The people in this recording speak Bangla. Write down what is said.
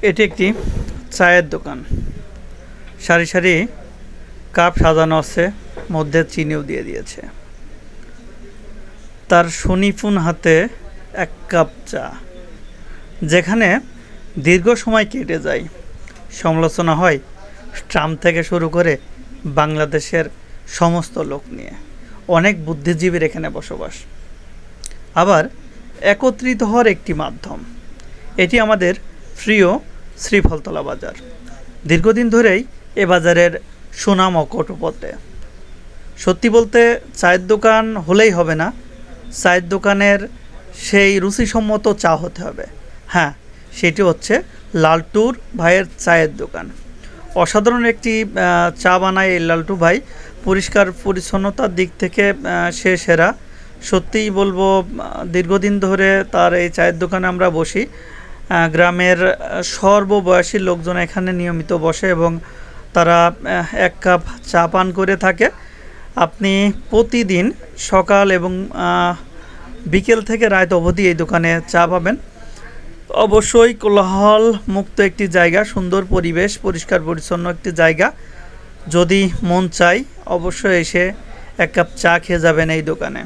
এটি একটি চায়ের দোকান। সারি সারি কাপ সাজানো আছে, মধ্যে চিনিও দিয়ে দিয়েছে। তার সুনিপুণ হাতে এক কাপ চা, যেখানে দীর্ঘ সময় কেটে যায়। সমালোচনা হয় ট্রাম্প থেকে শুরু করে বাংলাদেশের সমস্ত লোক নিয়ে। অনেক বুদ্ধিজীবীর এখানে বসবাস, আবার একত্রিত হওয়ার একটি মাধ্যম। এটি আমাদের প্রিয় শ্রীফলতলা বাজার। দীর্ঘদিন ধরেই এ বাজারের সুনাম অকট পথে। সত্যি বলতে চায়ের দোকান হলেই হবে না, চায়ের দোকানের সেই রুচিসম্মত চা হতে হবে। হ্যাঁ, সেটি হচ্ছে লালটুর ভাইয়ের চায়ের দোকান। অসাধারণ একটি চা বানায় এই লালটু ভাই। পরিষ্কার পরিচ্ছন্নতার দিক থেকে সে সেরা। সত্যিই বলবো, দীর্ঘদিন ধরে তার এই চায়ের দোকানে আমরা বসি। গ্রামের সর্ববয়সী লোকজন এখানে নিয়মিত বসে এবং তারা এক কাপ চা পান করে থাকে। আপনি প্রতিদিন সকাল এবং বিকেল থেকে রাত অবধি এই দোকানে চা পাবেন। অবশ্যই কোলাহল মুক্ত একটি জায়গা, সুন্দর পরিবেশ, পরিষ্কার পরিচ্ছন্ন একটি জায়গা। যদি মন চায় অবশ্যই এসে এক কাপ চা খেয়ে যাবেন এই দোকানে।